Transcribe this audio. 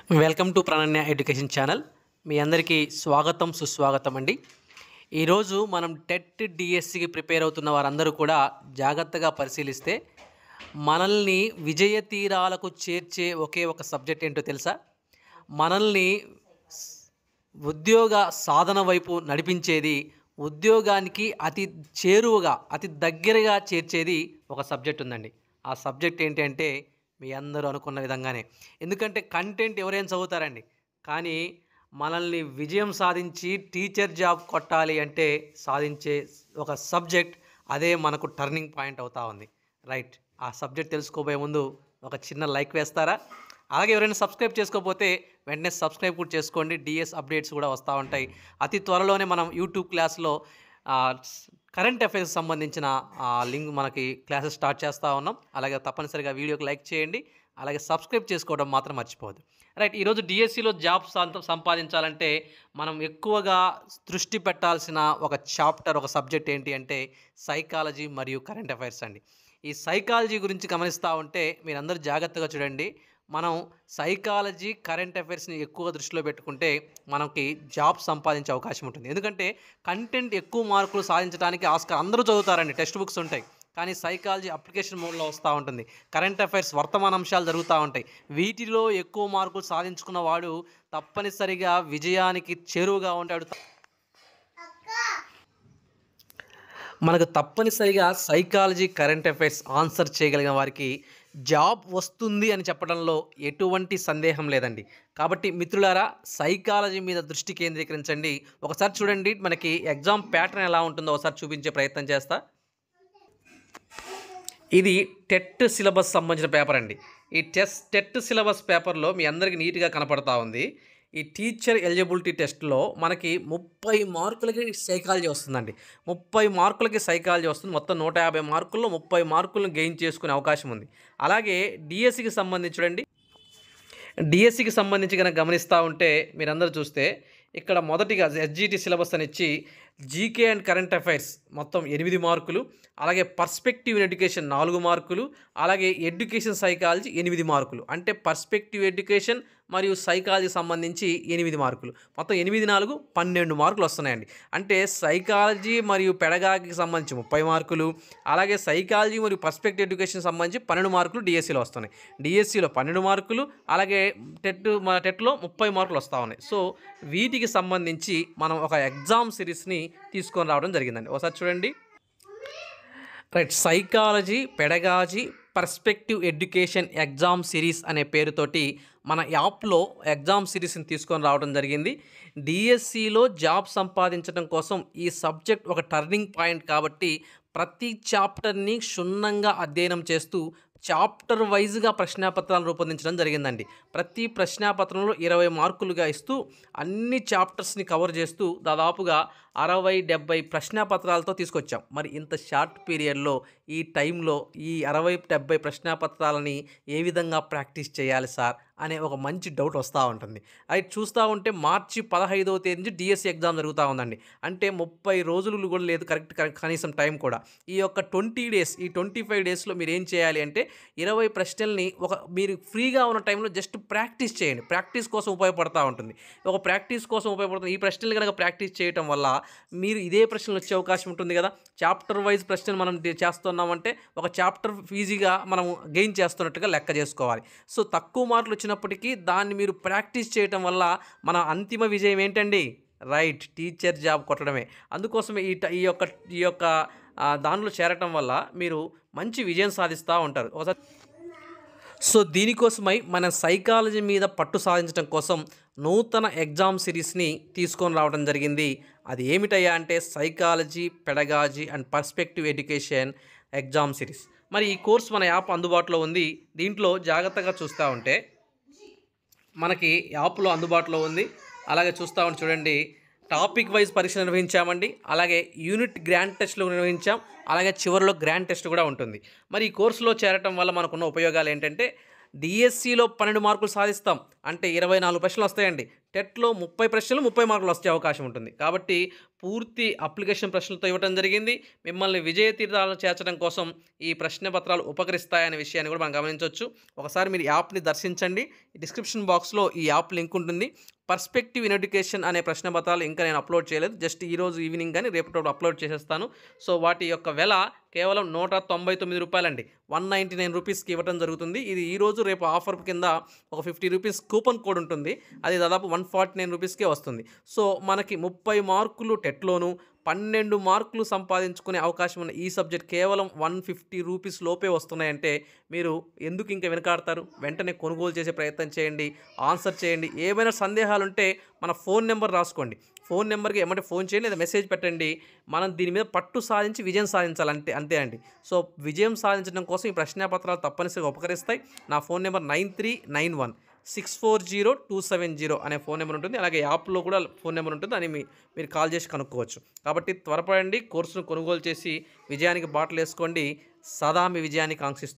Welcome to Prananya education channel. మీ అందరికీ స్వాగతం సుస్వాగతం అండి. ఈరోజు మనం టెట్ డిఎస్సికి ప్రిపేర్ అవుతున్న వారందరూ కూడా జాగ్రత్తగా పరిశీలిస్తే మనల్ని విజయ తీరాలకు చేర్చే ఒకే ఒక సబ్జెక్ట్ ఏంటో తెలుసా? మనల్ని ఉద్యోగ సాధన వైపు నడిపించేది, ఉద్యోగానికి అతి చేరువగా అతి దగ్గరగా చేర్చేది ఒక సబ్జెక్ట్ ఉందండి. ఆ సబ్జెక్ట్ ఏంటి అంటే మీ అందరూ అనుకున్న విధంగానే. ఎందుకంటే కంటెంట్ ఎవరైనా చదువుతారండి, కానీ మనల్ని విజయం సాధించి టీచర్ జాబ్ కొట్టాలి అంటే సాధించే ఒక సబ్జెక్ట్, అదే మనకు టర్నింగ్ పాయింట్ అవుతా ఉంది. రైట్, ఆ సబ్జెక్ట్ తెలుసుకోబోయే ముందు ఒక చిన్న లైక్ వేస్తారా? అలాగే ఎవరైనా సబ్స్క్రైబ్ చేసుకోకపోతే వెంటనే సబ్స్క్రైబ్ కూడా చేసుకోండి. డిఎస్ అప్డేట్స్ కూడా వస్తూ ఉంటాయి. అతి త్వరలోనే మనం యూట్యూబ్ క్లాస్లో కరెంట్ అఫైర్స్ సంబంధించిన లింక్ మనకి క్లాసెస్ స్టార్ట్ చేస్తూ ఉన్నాం. అలాగే తప్పనిసరిగా వీడియోకి లైక్ చేయండి, అలాగే సబ్స్క్రైబ్ చేసుకోవడం మాత్రం మర్చిపోవద్దు. రైట్, ఈరోజు డిఎస్సిలో జాబ్ సంపాదించాలంటే మనం ఎక్కువగా దృష్టి పెట్టాల్సిన ఒక చాప్టర్, ఒక సబ్జెక్ట్ ఏంటి అంటే సైకాలజీ మరియు కరెంట్ అఫైర్స్ అండి. ఈ సైకాలజీ గురించి గమనిస్తూ ఉంటే మీరందరూ జాగ్రత్తగా చూడండి. మనం సైకాలజీ, కరెంట్ అఫైర్స్ని ఎక్కువ దృష్టిలో పెట్టుకుంటే మనకి జాబ్ సంపాదించే అవకాశం ఉంటుంది. ఎందుకంటే కంటెంట్ ఎక్కువ మార్కులు సాధించడానికి ఆస్కారం. అందరూ చదువుతారండి, టెక్స్ట్ బుక్స్ ఉంటాయి, కానీ సైకాలజీ అప్లికేషన్ మోడ్లో వస్తూ ఉంటుంది. కరెంట్ అఫైర్స్ వర్తమాన అంశాలు జరుగుతూ ఉంటాయి. వీటిలో ఎక్కువ మార్కులు సాధించుకున్న వాడు తప్పనిసరిగా విజయానికి చేరువుగా ఉంటాడు. మనకు తప్పనిసరిగా సైకాలజీ, కరెంట్ అఫైర్స్ ఆన్సర్ చేయగలిగిన వారికి జాబ్ వస్తుంది అని చెప్పడంలో ఎటువంటి సందేహం లేదండి. కాబట్టి మిత్రులారా, సైకాలజీ మీద దృష్టి కేంద్రీకరించండి. ఒకసారి చూడండి, మనకి ఎగ్జామ్ ప్యాటర్న్ ఎలా ఉంటుందో ఒకసారి చూపించే ప్రయత్నం చేస్తా. ఇది టెట్ సిలబస్ సంబంధించిన పేపర్ అండి. ఈ టెట్ సిలబస్ పేపర్లో మీ అందరికీ నీట్గా కనపడతా ఉంది. ఈ టీచర్ ఎలిజిబిలిటీ టెస్ట్లో మనకి 30 మార్కులకి సైకాలజీ వస్తుందండి. 30 మార్కులకి సైకాలజీ వస్తుంది. మొత్తం 150 మార్కుల్లో 30 మార్కులను గెయిన్ చేసుకునే అవకాశం ఉంది. అలాగే డిఎస్సికి సంబంధించి చూడండి, డిఎస్సికి సంబంధించి కనుక గమనిస్తూ ఉంటే మీరందరూ చూస్తే ఇక్కడ మొదటిగా ఎస్జిటి సిలబస్ అని ఇచ్చి జీకే అండ్ కరెంట్ అఫైర్స్ మొత్తం 8 మార్కులు, అలాగే పర్స్పెక్టివ్ ఎడ్యుకేషన్ 4 మార్కులు, అలాగే ఎడ్యుకేషన్ సైకాలజీ 8 మార్కులు. అంటే పర్స్పెక్టివ్ ఎడ్యుకేషన్ మరియు సైకాలజీ సంబంధించి 8 మార్కులు, మొత్తం 8, 4, 12 మార్కులు వస్తున్నాయండి. అంటే సైకాలజీ మరియు పెడగాగికి సంబంధించి 30 మార్కులు, అలాగే సైకాలజీ మరియు పర్స్పెక్టివ్ ఎడ్యుకేషన్ సంబంధించి 12 మార్కులు డిఎస్సిలో వస్తున్నాయి. డిఎస్సిలో 12 మార్కులు, అలాగే టెట్లో 30 మార్కులు వస్తూ ఉన్నాయి. సో వీటికి సంబంధించి మనం ఒక ఎగ్జామ్ సిరీస్ని తీసుకొని రావడం జరిగిందండి. ఒకసారి చూడండి. Right, psychology, pedagogy, perspective education exam series అనే పేరుతోటి మన యాప్లో ఎగ్జామ్ సిరీస్ని తీసుకొని రావడం జరిగింది. డిఎస్సిలో జాబ్ సంపాదించడం కోసం ఈ సబ్జెక్ట్ ఒక టర్నింగ్ పాయింట్ కాబట్టి ప్రతి చాప్టర్ని క్షుణ్ణంగా అధ్యయనం చేస్తూ చాప్టర్ వైజ్గా ప్రశ్నాపత్రాలను రూపొందించడం జరిగిందండి. ప్రతి ప్రశ్నాపత్రంలో 20 మార్కులుగా ఇస్తూ అన్ని చాప్టర్స్ని కవర్ చేస్తూ దాదాపుగా 60-70 ప్రశ్నాపత్రాలతో తీసుకొచ్చాం. మరి ఇంత షార్ట్ పీరియడ్లో, ఈ టైంలో ఈ 60-70 ప్రశ్నాపత్రాలని ఏ విధంగా ప్రాక్టీస్ చేయాలి సార్ అనే ఒక మంచి డౌట్ వస్తూ ఉంటుంది. అది చూస్తూ ఉంటే మార్చి 15వ తేదీ నుంచి డిఎస్సి ఎగ్జామ్ జరుగుతూ ఉందండి. అంటే 30 రోజులు కూడా లేదు, కనీసం టైం కూడా. ఈ యొక్క 20 డేస్, ఈ 25 డేస్లో మీరు ఏం చేయాలి అంటే 20 ప్రశ్నల్ని మీరు ఫ్రీగా ఉన్న టైంలో జస్ట్ ప్రాక్టీస్ చేయండి. ప్రాక్టీస్ కోసం ఉపయోగపడుతూ ఉంటుంది. ఒక ప్రాక్టీస్ కోసం ఉపయోగపడుతుంది. ఈ ప్రశ్నలు కనుక ప్రాక్టీస్ చేయడం వల్ల మీరు ఇదే ప్రశ్నలు వచ్చే అవకాశం ఉంటుంది కదా. చాప్టర్ వైజ్ ప్రశ్నలు మనం చేస్తున్నామంటే ఒక చాప్టర్ ఈజీగా మనం గెయిన్ చేస్తున్నట్టుగా లెక్క చేసుకోవాలి. సో తక్కువ మార్కులు వచ్చినప్పటికీ దాన్ని మీరు ప్రాక్టీస్ చేయటం వల్ల మన అంతిమ విజయం ఏంటండి? రైట్, టీచర్ జాబ్ కొట్టడమే. అందుకోసమే ఈ యొక్క దానిలో చేరటం వల్ల మీరు మంచి విజయం సాధిస్తూ ఉంటారు. ఒకసారి సో దీనికోసమై మన సైకాలజీ మీద పట్టు సాధించడం కోసం నూతన ఎగ్జామ్ సిరీస్ని తీసుకొని రావడం జరిగింది. అది ఏమిటయ్యా అంటే psychology, pedagogy and perspective education exam series. మరి ఈ కోర్స్ మన యాప్ అందుబాటులో ఉంది. దీంట్లో జాగ్రత్తగా చూస్తూ ఉంటే మనకి యాప్లో అందుబాటులో ఉంది. అలాగే చూస్తూ ఉంటే చూడండి, టాపిక్ వైజ్ పరీక్ష నిర్వహించామండి. అలాగే యూనిట్ గ్రాండ్ టెస్ట్లు నిర్వహించాం. అలాగే చివరిలో గ్రాండ్ టెస్ట్ కూడా ఉంటుంది. మరి ఈ కోర్సులో చేరటం వల్ల మనకున్న ఉపయోగాలు ఏంటంటే డిఎస్సిలో 12 మార్కులు సాధిస్తాం, అంటే 24 ప్రశ్నలు వస్తాయండి. టెట్‌లో 30 ప్రశ్నలు 30 మార్కులు వచ్చే అవకాశం ఉంటుంది. కాబట్టి పూర్తి అప్లికేషన్ ప్రశ్నలతో ఇవ్వటం జరిగింది. మిమ్మల్ని విజయ తీరాలను చేర్చడం కోసం ఈ ప్రశ్న పత్రాలు ఉపకరిస్తాయనే విషయాన్ని కూడా మనం గమనించొచ్చు. ఒకసారి మీరు యాప్‌ని దర్శించండి. డిస్క్రిప్షన్ బాక్స్‌లో ఈ యాప్ లింక్ ఉంటుంది. పర్స్పెక్టివ్ ఇన్ ఎడ్యుకేషన్ అనే ప్రశ్న పత్రాలు ఇంకా నేను అప్లోడ్ చేయలేదు. జస్ట్ ఈరోజు ఈవినింగ్ గాని రేపటి అప్లోడ్ చేసేస్తాను. సో వాటి యొక్క వెల కేవలం రూ. 199 అండి. 199 రూపీస్‌కి ఇవ్వటం జరుగుతుంది. ఇది ఈరోజు రేపు ఆఫర్ కింద ఒక 50 రూపీస్ కూపన్ కోడ్ ఉంటుంది. అది దాదాపు 149 రూపీస్‌కే వస్తుంది. సో మనకి 30 మార్కులు టెట్‌లోను, 12 మార్కులు సంపాదించుకునే అవకాశం ఉన్న ఈ సబ్జెక్ట్ కేవలం 150 రూపీస్ లోపే వస్తున్నాయంటే మీరు ఎందుకు ఇంకా వెనకాడతారు? వెంటనే కొనుగోలు చేసే ప్రయత్నం చేయండి. ఆన్సర్ చేయండి. ఏమైనా సందేహాలుంటే మన ఫోన్ నెంబర్ రాసుకోండి. ఫోన్ నెంబర్‌కి ఎమ్మటే ఫోన్ చేయండి లేదా మెసేజ్ పెట్టండి. మనం దీని మీద పట్టు సాధించి విజయం సాధించాలి అంతే అండి. సో విజయం సాధించడం కోసం ఈ ప్రశ్నాపత్రాలు తప్పనిసరిగా ఉపకరిస్తాయి. నా ఫోన్ నెంబర్ 9391640270 అనే ఫోన్ నెంబర్ ఉంటుంది. అలాగే యాప్‌లో కూడా ఫోన్ నెంబర్ ఉంటుంది. అని మీరు కాల్ చేసి కనుక్కోవచ్చు. కాబట్టి త్వరపడండి. కోర్సును కొనుగోలు చేసి విజయానికి బాటలేసుకోండి. సదా మీ విజయాన్ని కాంక్షిస్తూ